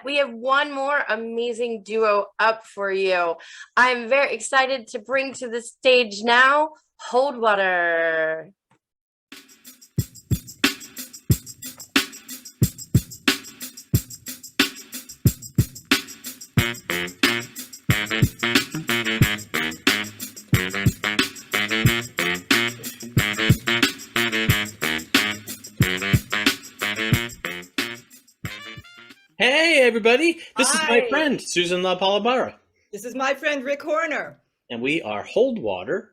we have one more amazing duo up for you. I'm very excited to bring to the stage now, Holdwater. Hey, everybody. This is my Hi. friend, Susan LaPalombara. This is my friend Rick Horner. And we are Holdwater.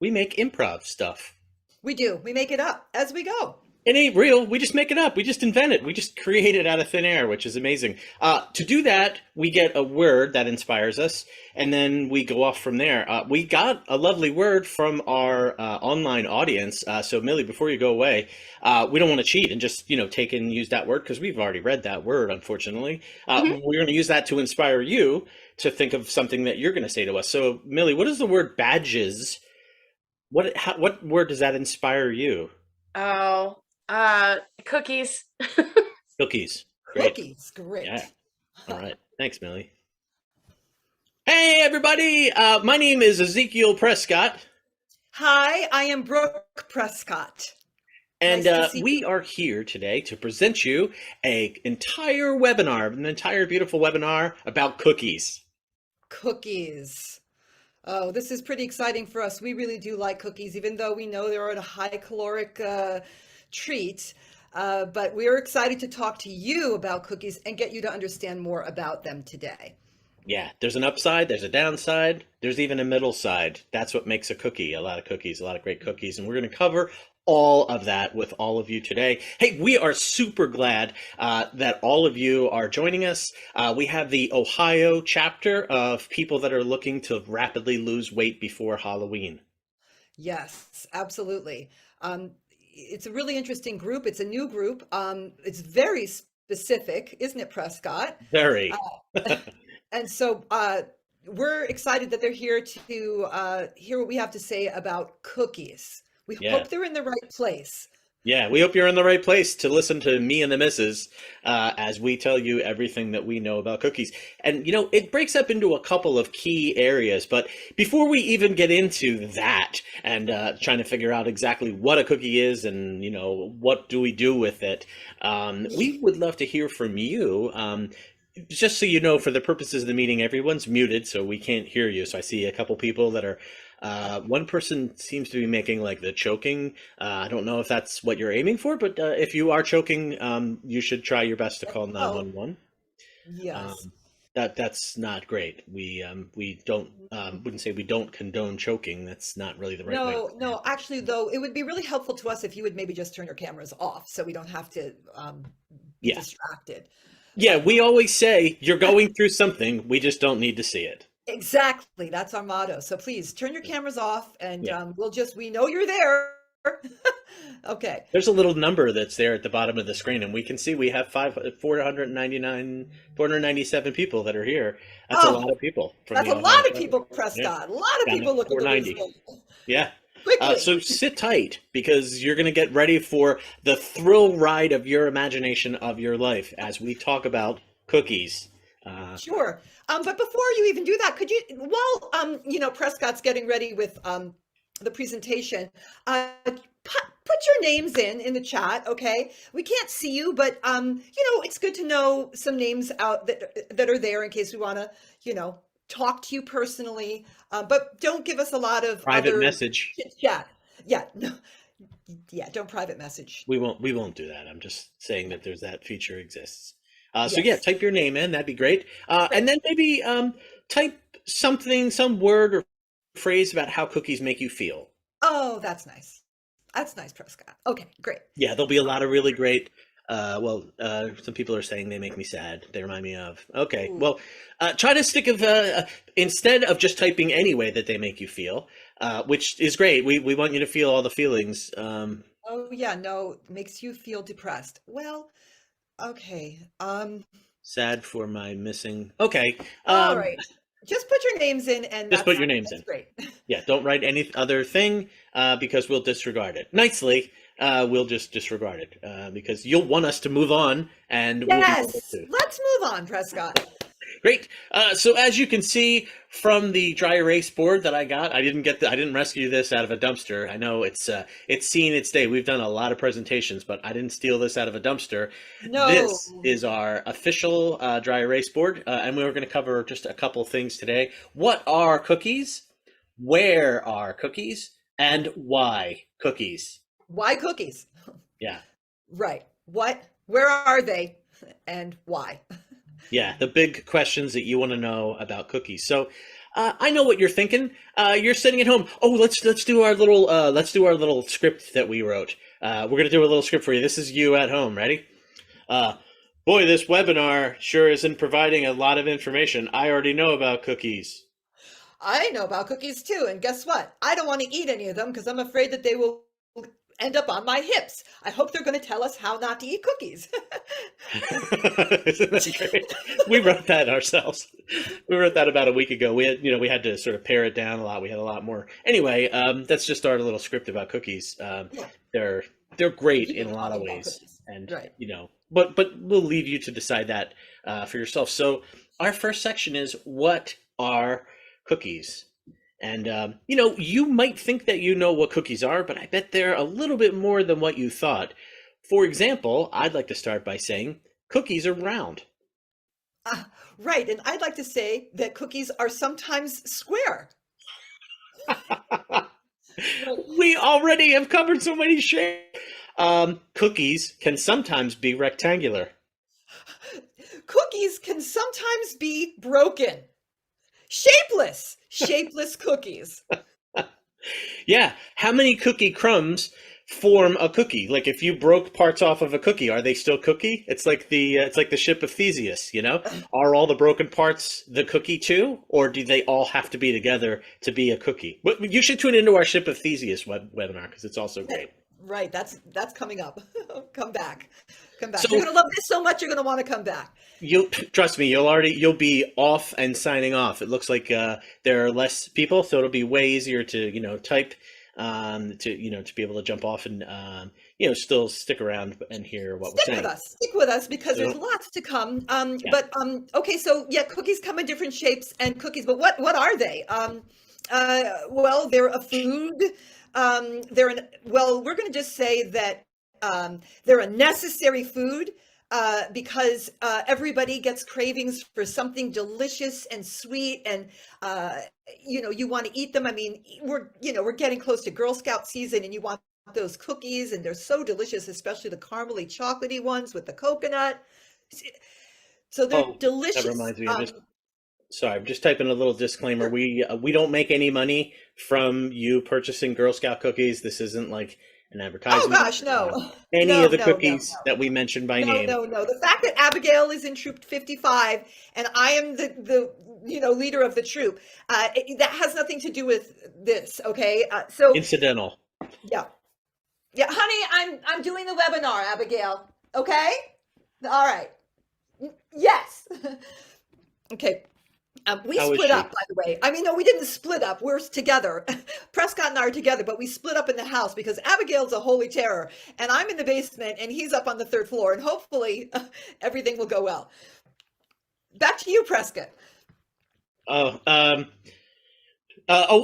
We make improv stuff. We do. We make it up as we go. It ain't real. We just make it up. We just invent it. We just create it out of thin air, which is amazing. To do that, we get a word that inspires us, and then we go off from there. We got a lovely word from our online audience. So, Millie, before you go away, we don't want to cheat and just, take and use that word because we've already read that word, unfortunately. We're going to use that to inspire you to think of something that you're going to say to us. So, Millie, what is the word badges? What word does that inspire you? Oh, cookies. Cookies. Great. Cookies. Great. Yeah. All right. Thanks, Millie. Hey, everybody. My name is Ezekiel Prescott. Hi, I am Brooke Prescott. And Nice to see we are here today to present you an entire beautiful webinar about cookies. Cookies. Oh, this is pretty exciting for us. We really do like cookies, even though we know they're a high caloric treat. But we're excited to talk to you about cookies and get you to understand more about them today. Yeah, there's an upside, there's a downside, there's even a middle side. That's what makes a cookie, a lot of cookies, a lot of great cookies. And we're going to cover all of that with all of you today. Hey, we are super glad that all of you are joining us. We have the Ohio chapter of people that are looking to rapidly lose weight before Halloween. Yes, absolutely. It's a really interesting group. It's a new group. It's very specific, isn't it, Prescott? Very. And so we're excited that they're here to hear what we have to say about cookies. We Yeah. hope they're in the right place. Yeah, we hope you're in the right place to listen to me and the missus as we tell you everything that we know about cookies. And, it breaks up into a couple of key areas. But before we even get into that and trying to figure out exactly what a cookie is and, what do we do with it, we would love to hear from you. Just so you know, for the purposes of the meeting, everyone's muted, so we can't hear you. So I see a couple people that are, one person seems to be making like the choking. I don't know if that's what you're aiming for, but if you are choking, you should try your best to call 911. Yes. That's not great. We don't wouldn't say we don't condone choking. That's not really the right way. No, actually, though, it would be really helpful to us if you would maybe just turn your cameras off so we don't have to be Yeah. distracted. Yeah, we always say you're going through something. We just don't need to see it. Exactly. That's our motto. So please turn your cameras off and Yeah. we know you're there. Okay. There's a little number that's there at the bottom of the screen, and we can see we have 497 people that are here. That's a lot of people. That's a lot of people, Prescott. A lot of Down people to looking to lose 490. weight. Yeah. Quickly. So sit tight because you're going to get ready for the thrill ride of your imagination of your life as we talk about cookies. Sure. But before you even do that, could you, while Prescott's getting ready with the presentation, put your names in the chat, okay? We can't see you, but it's good to know some names out that are there in case we want to, talk to you personally. But don't give us a lot of Private other message. chit chat. Yeah, no, yeah, don't private message. We won't do that. I'm just saying that that feature exists. So Yes. yeah, type your name in. That'd be great. And then maybe type some word or phrase about how cookies make you feel. Oh, that's nice. That's nice, Prescott. Okay, great. Yeah, there'll be a lot of really great. Some people are saying they make me sad. They remind me of. Okay, Ooh. well, try to stick of instead of just typing any way that they make you feel, which is great. We want you to feel all the feelings. Oh yeah, no, makes you feel depressed. Well, okay. Sad for my missing. Okay. All right. Just put your names in and Just put your names that's in. great. Yeah, don't write any other thing because we'll disregard it nicely. we'll just disregard it because you'll want us to move on, and we'll be able Yes, to. let's move on, Prescott. Great. So as you can see from the dry erase board that I got, I didn't rescue this out of a dumpster. I know it's seen its day. We've done a lot of presentations, but I didn't steal this out of a dumpster. No. This is our official dry erase board, and we were going to cover just a couple things today. What are cookies? Where are cookies? And why cookies? Why cookies? Yeah. Right. What? Where are they? And why? Yeah, the big questions that you want to know about cookies. So, I know what you're thinking. You're sitting at home. Oh, let's do our little script that we wrote. We're gonna do a little script for you. This is you at home. Ready? Uh, Boy, this webinar sure isn't providing a lot of information. I already know about cookies. I know about cookies too, and guess what? I don't want to eat any of them because I'm afraid that they will end up on my hips. I hope they're going to tell us how not to eat cookies. Isn't that great? We wrote that ourselves. We wrote that about a week ago. We had to sort of pare it down a lot. We had a lot more. Anyway, that's just our little script about cookies. Yeah. They're great You in can a lot tell of me about ways, cookies. and Right. but we'll leave you to decide that for yourself. So our first section is what are cookies? And you might think that you know what cookies are, but I bet they're a little bit more than what you thought. For example, I'd like to start by saying cookies are round. Right. And I'd like to say that cookies are sometimes square. Right. We already have covered so many shapes. Cookies can sometimes be rectangular. Cookies can sometimes be broken. Shapeless cookies. Yeah, how many cookie crumbs form a cookie? Like if you broke parts off of a cookie, are they still cookie? It's like the ship of Theseus, you know? Are all the broken parts the cookie too, or do they all have to be together to be a cookie? You should tune into our ship of Theseus webinar because it's also great. Right. That's coming up. Come back. Come back. So You're gonna love this so much you're gonna want to come back. you'll trust me, you'll be off and signing off. It looks like there are less people, so it'll be way easier to type to be able to jump off and still stick around and hear what we're Stick with saying. us. Stick with us because there's So, lots to come. yeah. But okay, so yeah, cookies come in different shapes and cookies, but what are they? Well, they're a food. We're going to just say that they're a necessary food because everybody gets cravings for something delicious and sweet, and you want to eat them. I mean, we're getting close to Girl Scout season, and you want those cookies, and they're so delicious, especially the caramely chocolatey ones with the coconut. So they're Oh, that delicious. reminds me. I'm just typing a little disclaimer. We don't make any money from you purchasing Girl Scout cookies. This isn't like an Oh advertisement. gosh, no. Any No, of the no, no, cookies that we mentioned by no, name. no, no. The fact that Abigail is in troop 55 and I am the leader of the troop, that has nothing to do with this, okay? So Incidental. yeah. Yeah, honey, I'm doing the webinar, Abigail. Okay? All right. Yes. Okay. We How is split she? up, by the way. I mean, no, we didn't split up. We're together. Prescott and I are together, but we split up in the house because Abigail's a holy terror, and I'm in the basement, and he's up on the third floor, and hopefully everything will go well. Back to you, Prescott. Oh,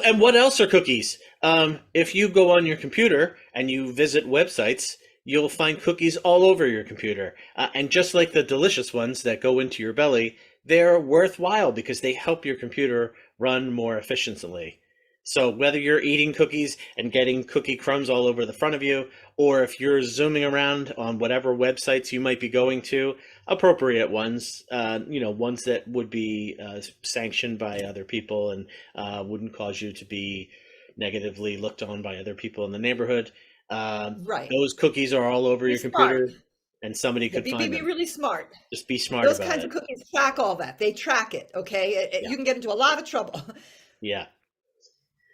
and what else are cookies? If you go on your computer and you visit websites, you'll find cookies all over your computer. And just like the delicious ones that go into your belly, they're worthwhile because they help your computer run more efficiently. So whether you're eating cookies and getting cookie crumbs all over the front of you, or if you're zooming around on whatever websites you might be going to, appropriate ones, ones that would be sanctioned by other people and wouldn't cause you to be negatively looked on by other people in the neighborhood. Right. Those cookies are all over Be your smart. computer, and somebody Yeah, could find be them. really smart. Just be smart Those about kinds it. of cookies track all that. They track it, okay? Yeah. You can get into a lot of trouble. Yeah.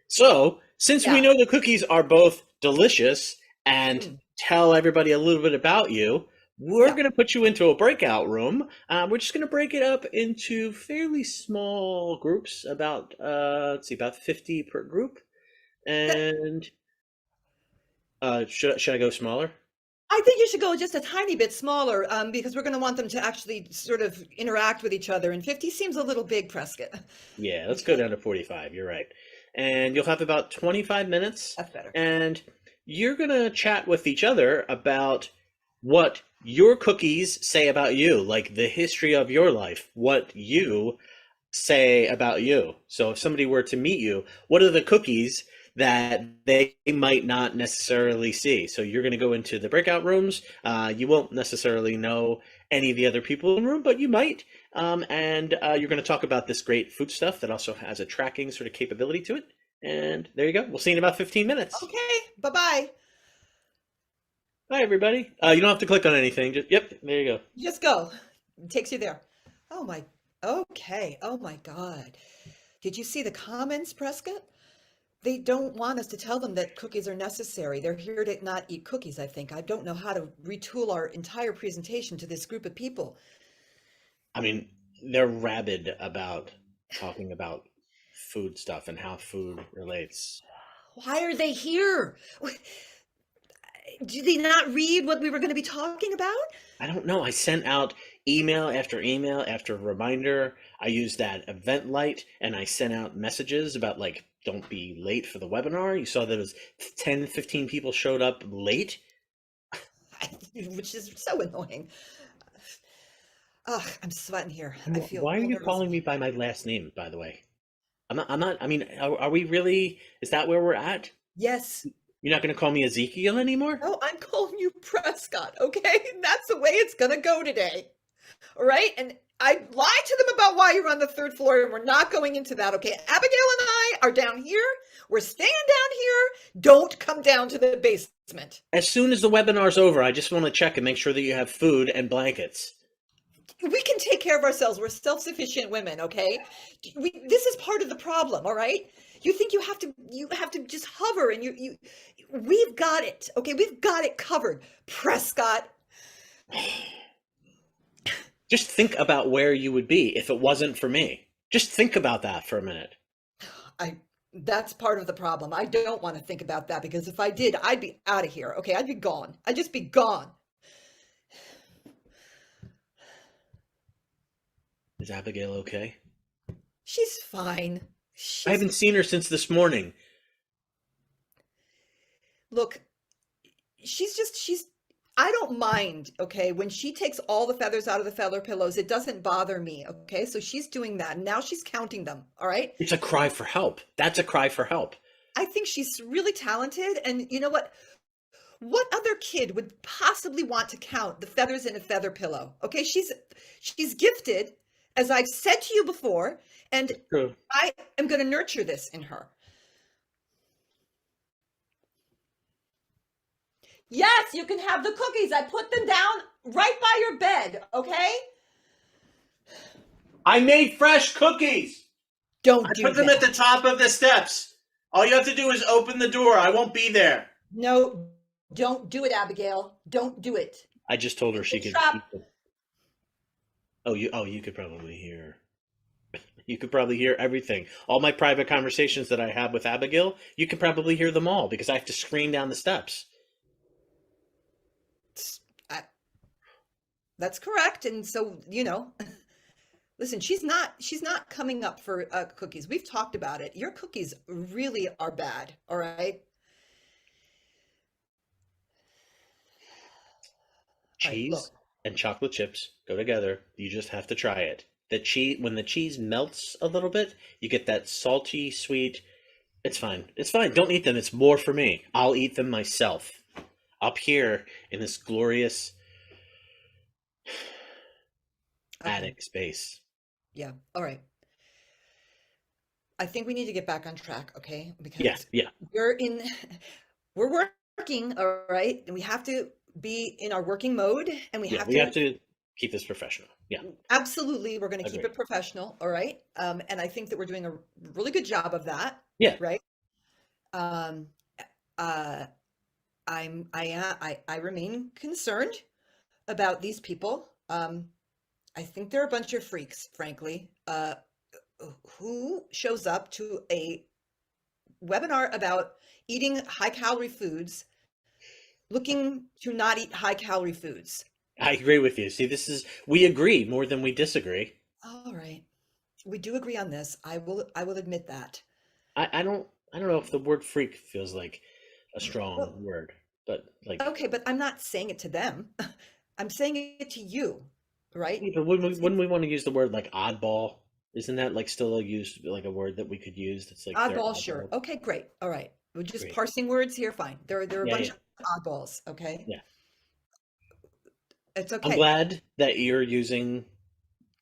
So, since we Yeah. know the cookies are both delicious and Mm. tell everybody a little bit about you, we're Yeah. going to put you into a breakout room. We're just going to break it up into fairly small groups, about 50 per group. That- And Should I go smaller? I think you should go just a tiny bit smaller, because we're going to want them to actually sort of interact with each other. And 50 seems a little big, Prescott. Yeah, let's go Okay, down to 45. You're right. And you'll have about 25 minutes, that's better. and you're going to chat with each other about what your cookies say about you, like the history of your life, what you say about you. So if somebody were to meet you, what are the cookies that they might not necessarily see? So you're going to go into the breakout rooms. You won't necessarily know any of the other people in the room, but you might. And you're going to talk about this great food stuff that also has a tracking sort of capability to it. And there you go. We'll see you in about 15 minutes. Okay, bye-bye. Bye, everybody. You don't have to click on anything. Just, yep, there you go. Just go. It takes you there. Oh my, okay. Oh my God. Did you see the comments, Prescott? They don't want us to tell them that cookies are necessary. They're here to not eat cookies, I think. I don't know how to retool our entire presentation to this group of people. I mean, they're rabid about talking about food stuff and how food relates. Why are they here? Do they not read what we were going to be talking about? I don't know. I sent out email after reminder. I used that event light and I sent out messages about like, don't be late for the webinar. You saw that it was 10, 15 people showed up late. Which is so annoying. Ugh, I'm sweating here. I feel Why are real you nervous. calling me by my last name, by the way? I mean, are we really, is that where we're at? Yes. You're not going to call me Ezekiel anymore? No, I'm calling you Prescott, okay? And that's the way it's gonna go today. All right? And I lied to them about why you're on the third floor, and we're not going into that, okay? Abigail and I are down here. We're staying down here. Don't come down to the basement. As soon as the webinar's over, I just want to check and make sure that you have food and blankets. We can take care of ourselves. We're self-sufficient women, okay? This is part of the problem, all right? You think you have to just hover, and we've got it, okay? We've got it covered, Prescott. Just think about where you would be if it wasn't for me. Just think about that for a minute. That's part of the problem. I don't want to think about that, because if I did, I'd be out of here, okay? I'd be gone. I'd just be gone. Is Abigail okay? She's fine. I haven't seen her since this morning. Look, I don't mind, okay? When she takes all the feathers out of the feather pillows, it doesn't bother me, okay? So she's doing that. Now she's counting them, all right? It's a cry for help. That's a cry for help. I think she's really talented. And you know what? What other kid would possibly want to count the feathers in a feather pillow? Okay, she's gifted, as I've said to you before, and True. I am going to nurture this in her. Yes, you can have the cookies. I put them down right by your bed, okay? I made fresh cookies. Don't I do put them that. at the top of the steps. All you have to do is open the door. I won't be there. No, don't do it, Abigail. Don't do it. I just told her she It's a could trap. keep them. You could probably hear. You could probably hear everything. All my private conversations that I have with Abigail, you could probably hear them all because I have to scream down the steps. That's correct. And so, listen, she's not coming up for cookies. We've talked about it. Your cookies really are bad. All right. Cheese Look. and chocolate chips go together. You just have to try it. When the cheese melts a little bit, you get that salty, sweet. It's fine. It's fine. Don't eat them. It's more for me. I'll eat them myself. Up here in this glorious attic space. Yeah. All right. I think we need to get back on track, okay? Because Yeah. we're working, all right? And we have to be in our working mode, and we have to keep this professional. Yeah. Absolutely, we're going to keep Agreed. it professional, all right? And I think that we're doing a really good job of that. Yeah. Right. Um, I remain concerned about these people. I think they're a bunch of freaks, frankly, who shows up to a webinar about eating high calorie foods looking to not eat high-calorie foods. I agree with you. See, we agree more than we disagree. All right. We do agree on this. I will admit that. I don't know if the word freak feels like a strong Well, word, but like, okay, but I'm not saying it to them. I'm saying it to you, right? yeah, but wouldn't we want to use the word like oddball? Isn't that like still used like a word that we could use that's like they're Oddball, sure. oddball? Okay, great. All right. We're just Great. parsing words here. Fine. There are a Yeah, bunch yeah, of oddballs. Okay. yeah. It's I'm okay. glad that you're using,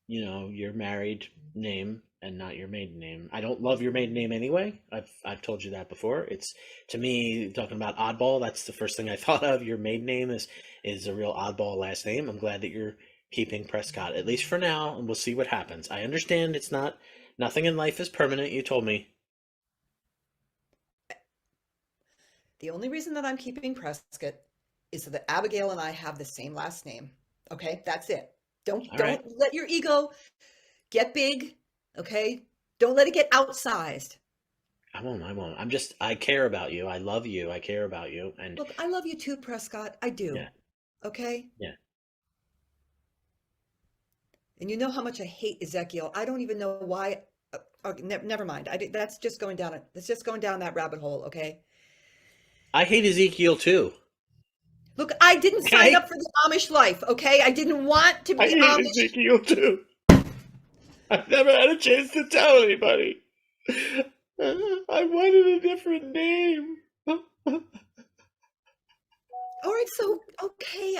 your married name and not your maiden name. I don't love your maiden name anyway. I've told you that before. It's to me talking about oddball. That's the first thing I thought of. Your maiden name is a real oddball last name. I'm glad that you're keeping Prescott at least for now, and we'll see what happens. I understand it's not nothing in life is permanent. You told me. The only reason that I'm keeping Prescott is so that Abigail and I have the same last name. Okay? That's it. Don't All right. don't let your ego get big, okay? Don't let it get outsized. I won't. I won't. I care about you. I love you. I care about you. And Look, I love you too, Prescott. I do. yeah, Okay? yeah. And you know how much I hate Ezekiel. I don't even know why. Never mind. That's just going down. That's just going down that rabbit hole. Okay. I hate Ezekiel too. Look, I didn't sign Okay? up for the Amish life. Okay, I didn't want to I be hate Amish. Ezekiel too. I've never had a chance to tell anybody. I wanted a different name. All right, so okay,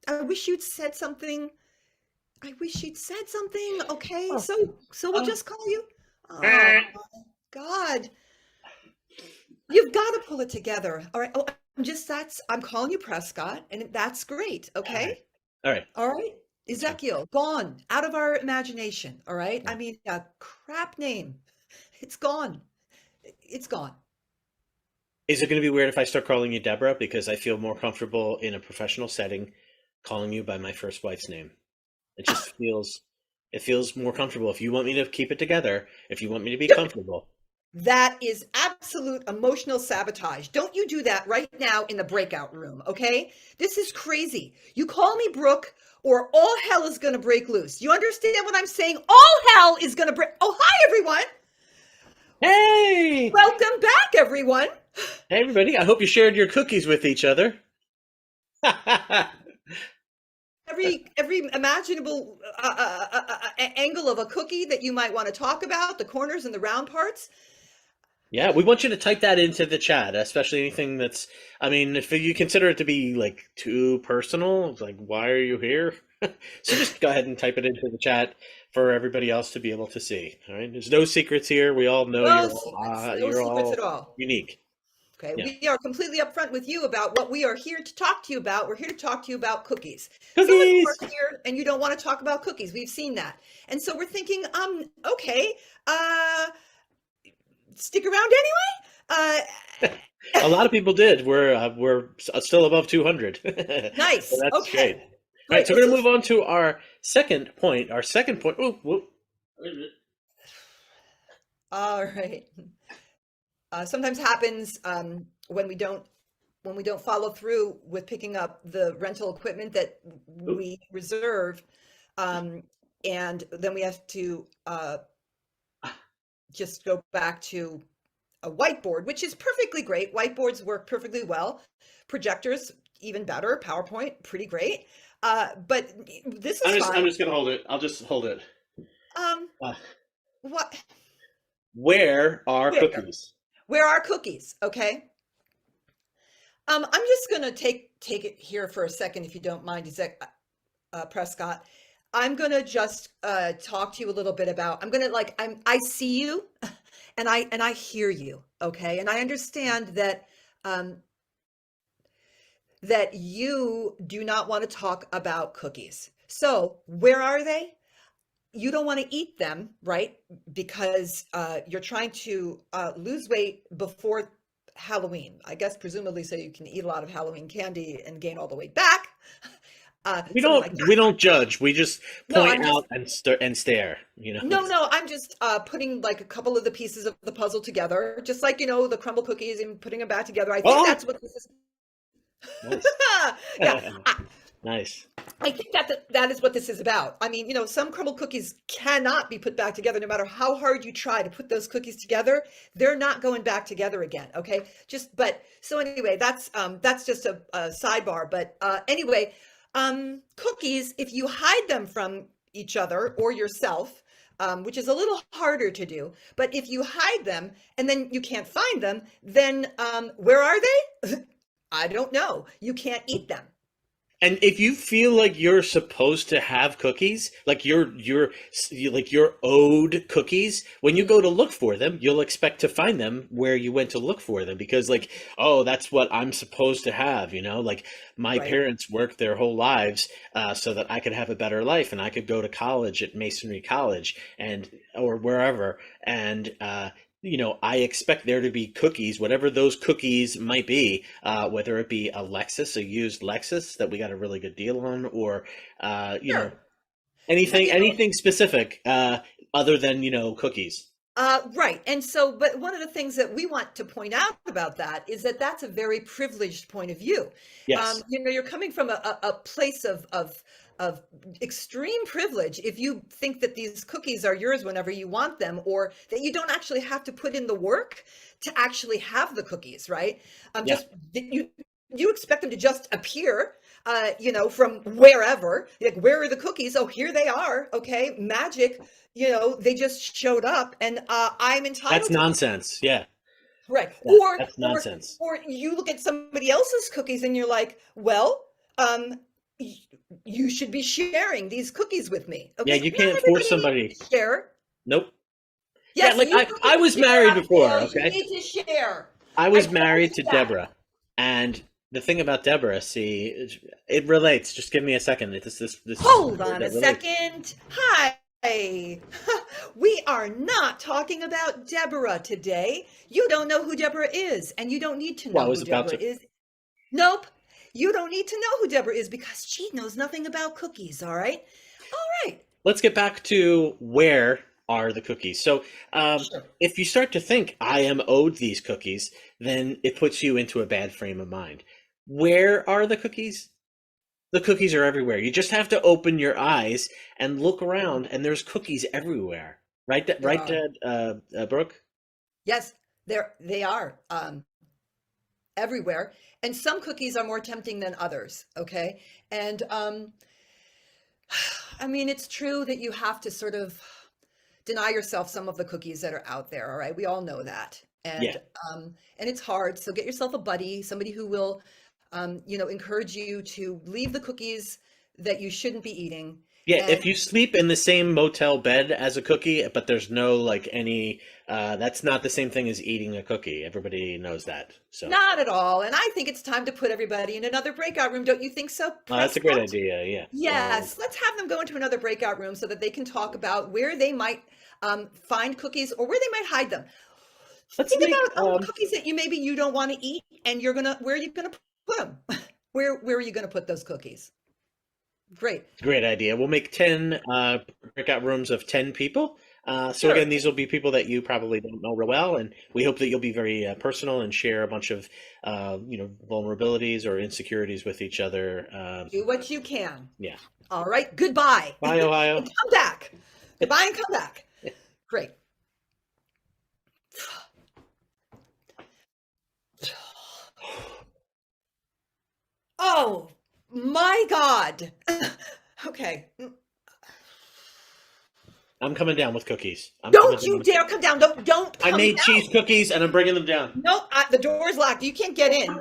I wish you'd said something. I wish you'd said something. Okay, Oh, so we'll oh. just call you. Oh God, you've got to pull it together. All right. Oh, I'm calling you Prescott, and that's great. All right. Okay. All right. All right. That's fine. Ezekiel, gone out of our imagination. All right. Yeah. I mean, a crap name. It's gone. It's gone. Is it going to be weird if I start calling you Deborah? Because I feel more comfortable in a professional setting calling you by my first wife's name. It feels more comfortable. If you want me to keep it together, if you want me to be comfortable. That is absolute emotional sabotage. Don't you do that right now in the breakout room, okay? This is crazy. You call me Brooke, or all hell is going to break loose. You understand what I'm saying? All hell is going to break. Oh, hi, everyone. Hey! Welcome back, everyone. Hey, everybody. I hope you shared your cookies with each other. Every imaginable angle of a cookie that you might want to talk about, the corners and the round parts. Yeah, we want you to type that into the chat, especially anything that's, I mean, if you consider it to be like too personal, it's like, why are you here? So just go ahead and type it into the chat for everybody else to be able to see. All right, there's no secrets here. We all know No secrets. No you're secrets all at all. unique. Okay, Yeah, we are completely upfront with you about what we are here to talk to you about. We're here to talk to you about cookies. Some of you cookies. are here and you don't want to talk about cookies. We've seen that. And so we're thinking, okay, uh, stick around anyway. A lot of people did. We're still above 200, so Nice. that's great. Okay, All right, great. so we're gonna move on to our second point. Our second point. Oh, whoop. All right. Sometimes happens when we don't follow through with picking up the rental equipment that Oop. we reserve, and then we have to just go back to a whiteboard, which is perfectly great. Whiteboards work perfectly well. Projectors, even better. PowerPoint, pretty great. But this is I'm fine. just gonna hold it. I'll just hold it. Um, Uh, what? where are Where? cookies? Where are cookies? Okay. I'm just gonna take it here for a second, if you don't mind, Prescott. I'm gonna just talk to you a little bit about. I see you, and I hear you. Okay, and I understand that that you do not want to talk about cookies. So where are they? You don't want to eat them, right? Because you're trying to lose weight before Halloween. I guess presumably so you can eat a lot of Halloween candy and gain all the weight back. We Something don't like we that. don't judge. We just No, point I'm just out and stare. no, I'm just putting like a couple of the pieces of the puzzle together, just like the crumble cookies and putting them back together. I think Oh, that's what this is. Nice. Yeah, Nice. I think that is what this is about. I mean, some crumble cookies cannot be put back together no matter how hard you try to put those cookies together. They're not going back together again. Okay. So anyway, that's just a sidebar. But anyway, cookies, if you hide them from each other or yourself, which is a little harder to do, but if you hide them and then you can't find them, then where are they? I don't know. You can't eat them. And if you feel like you're supposed to have cookies, like you're owed cookies, when you go to look for them, you'll expect to find them where you went to look for them because like, oh, that's what I'm supposed to have, like my Right. parents worked their whole lives so that I could have a better life and I could go to college at Masonry College and or wherever and I expect there to be cookies, whatever those cookies might be, whether it be a used Lexus that we got a really good deal on, or Sure. But anything specific other than cookies. right. And so, but one of the things that we want to point out about that is that that's a very privileged point of view. Yes. You're coming from a place of extreme privilege if you think that these cookies are yours whenever you want them, or that you don't actually have to put in the work to actually have the cookies, right? Yeah. Just you expect them to just appear, from wherever. Like, where are the cookies? Oh, here they are. Okay, magic. They just showed up, and I'm That's entitled to them. nonsense. Yeah. Right. Yeah. Or That's or nonsense. or you look at somebody else's cookies and you're like, well, y- you should be sharing these cookies with me. Yeah, Okay. you Not can't force everybody needs somebody. to share. Nope. Yeah, Yes, like you I need was to share, married before, Abigail. You okay? need to share. I I was told married you to that. Deborah, and the thing about Deborah, see, it relates. Just give me a second. This is Hold on a that relates. second. Hi. We are not talking about Deborah today. You don't know who Deborah is, and you don't need to Well, I know was who about Deborah to. is. Nope. You don't need to know who Deborah is because she knows nothing about cookies, all right? All right. Let's get back to where are the cookies. So, Sure. if you start to think I am owed these cookies, then it puts you into a bad frame of mind. Where are the cookies? The cookies are everywhere. You just have to open your eyes and look around, and there's cookies everywhere. Right, There right, are. Brooke? Yes, they are everywhere. And some cookies are more tempting than others, okay? And I mean, it's true that you have to sort of deny yourself some of the cookies that are out there, all right? We all know that. Yeah. And it's hard. So get yourself a buddy, somebody who will encourage you to leave the cookies that you shouldn't be eating. Yeah, And if you sleep in the same motel bed as a cookie, but there's no that's not the same thing as eating a cookie. Everybody knows that. So, not at all. And I think it's time to put everybody in another breakout room. Don't you think so, that's a great Prescott? idea. Yeah. Yes, let's have them go into another breakout room so that they can talk about where they might find cookies or where they might hide them. Let's Think make about cookies that you don't want to eat, and where are you gonna put them? Where are you gonna put those cookies? Great. great idea. We'll make 10 breakout rooms of 10 people. So Sure. again, these will be people that you probably don't know real well, and we hope that you'll be very personal and share a bunch of vulnerabilities or insecurities with each other. Do what you can. Yeah. All right. Goodbye. Bye, Ohio. And come back. Goodbye and come back. Great. Oh my God. Okay. I'm coming down with cookies. I'm coming Don't down you with- dare come down. Don't I come made down. cheese cookies and I'm bringing them down. No, the door's locked. You can't get in.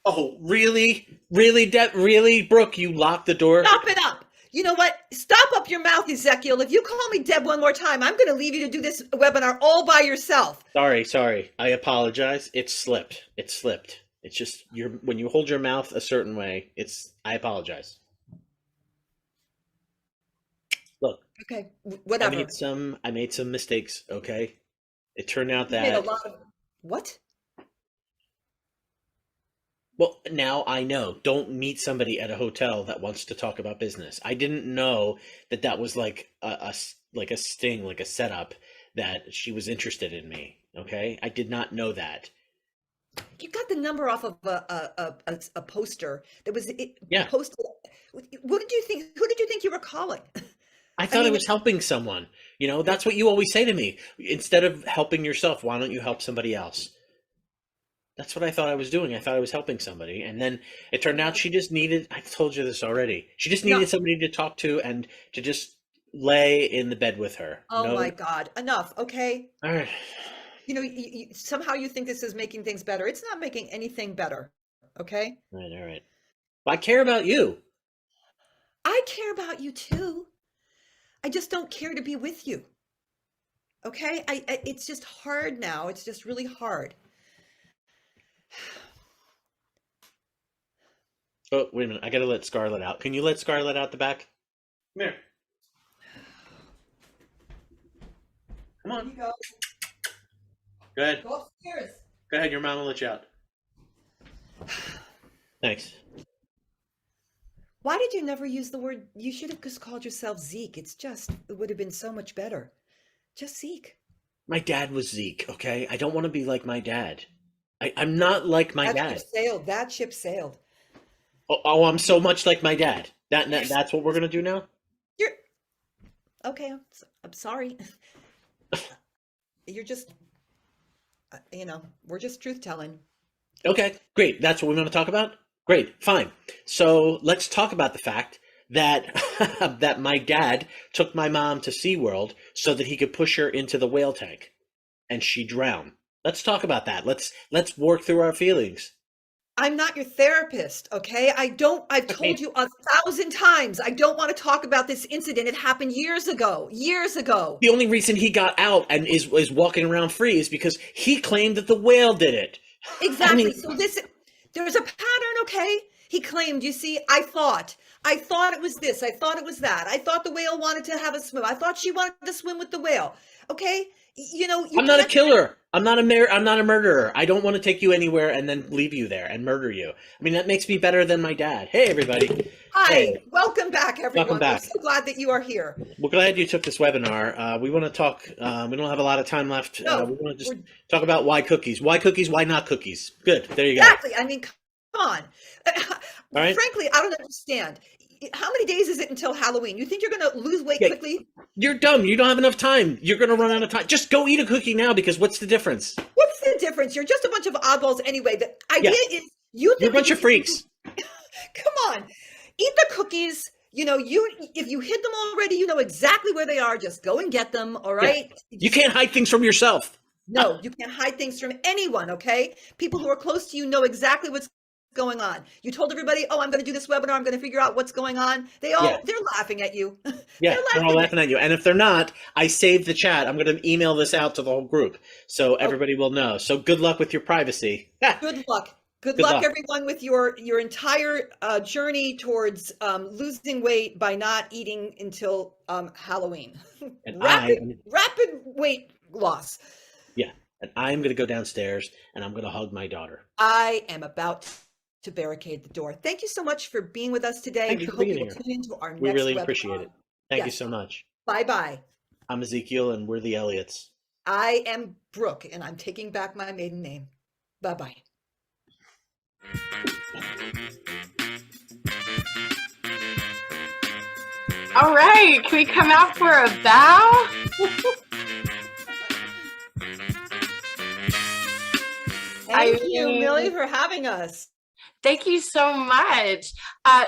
Oh, really? Really, really, Brooke, you locked the door? Stop it up. You know what? Stop up your mouth, Ezekiel. If you call me Deb one more time, I'm going to leave you to do this webinar all by yourself. Sorry. I apologize. It slipped. It's just when you hold your mouth a certain way, I apologize. Look, Okay, whatever. I made some mistakes, okay? It turned out You made a that lot of what? well, now I know. Don't meet somebody at a hotel that wants to talk about business. I didn't know that was like like a sting, like a setup that she was interested in me, okay? I did not know that. You got the number off of a poster that was Yeah. posted. What did you think? Who did you think you were calling? I I thought I mean, was helping someone. That's what you always say to me. Instead of helping yourself, why don't you help somebody else? That's what I thought I was doing. I thought I was helping somebody. And then it turned out she just needed, I told you this already. She just no. needed somebody to talk to and to just lay in the bed with her. Oh my No. God. Enough. Okay. All right. Somehow you think this is making things better. It's not making anything better. Okay. All right. All right. Well, I care about you. I care about you too. I just don't care to be with you. Okay. It's just hard now. It's just really hard. Oh, wait a minute. I got to let Scarlett out. Can you let Scarlett out the back? Come here. Come on. You go. Go ahead. Go upstairs. Go ahead. Your mom will let you out. Thanks. Why did you never use the word? You should have just called yourself Zeke. It would have been so much better. Just Zeke. My dad was Zeke, okay? I don't want to be like my dad. I'm not like my That dad. ship sailed. That ship sailed. Oh, I'm so much like my dad. That's what we're gonna do now? You're okay. I'm sorry. You're just, we're just truth telling. Okay, great. That's what we want to talk about? Great, fine. So let's talk about the fact that that my dad took my mom to SeaWorld so that he could push her into the whale tank and she drowned. Let's talk about that. Let's work through our feelings. I'm not your therapist, okay? I've told you 1,000 times. I don't want to talk about this incident. It happened years ago. Years ago. The only reason he got out and is walking around free is because he claimed that the whale did it. Exactly. I mean, So there's a pattern, okay? He claimed, you see, I thought it was this. I thought it was that. I thought the whale wanted to have a swim. I thought she wanted to swim with the whale. Okay? I'm not a killer. I'm not a murderer. I don't want to take you anywhere and then leave you there and murder you. I mean, that makes me better than my dad. Hey, everybody. Hi. Hey. Welcome back, everyone. Welcome back. I'm so glad that you are here. We're glad you took this webinar. We want to talk. We don't have a lot of time left. No, we want to just talk about why cookies. Why cookies? Why not cookies? Good. There you go. Exactly. I mean, come on. All right. Frankly, I don't understand. How many days is it until Halloween? You think you're going to lose weight quickly? You're dumb. You don't have enough time. You're going to run out of time. Just go eat a cookie now, because what's the difference? What's the difference? You're just a bunch of oddballs anyway. The idea is you're a bunch of freaks. Come on. Eat the cookies. If you hid them already, you know exactly where they are. Just go and get them, all right? Yeah. You can't hide things from yourself. No, you can't hide things from anyone, okay? People who are close to you know exactly what's going on. You told everybody, oh, I'm going to do this webinar. I'm going to figure out what's going on. They're laughing at you. Yeah, they're all laughing at you. And if they're not, I saved the chat. I'm going to email this out to the whole group so everybody will know. So good luck with your privacy. Good luck. Good luck, everyone, with your entire journey towards losing weight by not eating until Halloween. And rapid weight loss. Yeah, and I'm going to go downstairs and I'm going to hug my daughter. I am about to barricade the door. Thank you so much for being with us today. Thank We you for hope being you will here. tune into our next We really webinar. appreciate it. Thank you so much. Bye-bye. I'm Ezekiel and we're the Elliots. I am Brooke and I'm taking back my maiden name. Bye-bye. All right, can we come out for a bow? Thank you, Millie, for having us. Thank you so much.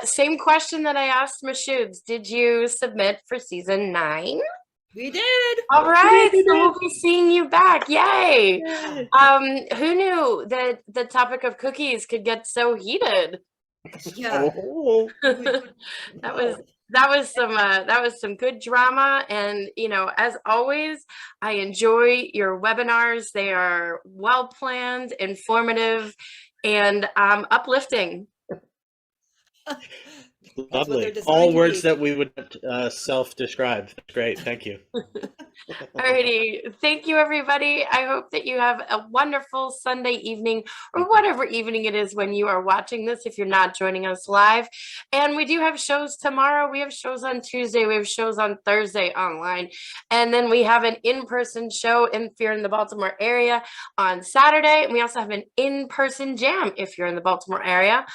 Same question that I asked Mashoubs. Did you submit for season 9? We did. All right, so we'll be seeing you back. Yay! Who knew that the topic of cookies could get so heated? Yeah. That was some good drama, and as always, I enjoy your webinars. They are well planned, informative, and uplifting. That's what they're Lovely. designed All to words be. that we would self-describe. That's great. Thank you. Alrighty. Thank you, everybody. I hope that you have a wonderful Sunday evening or whatever evening it is when you are watching this, if you're not joining us live. And we do have shows tomorrow. We have shows on Tuesday. We have shows on Thursday online. And then we have an in-person show if you're in the Baltimore area on Saturday. And we also have an in-person jam if you're in the Baltimore area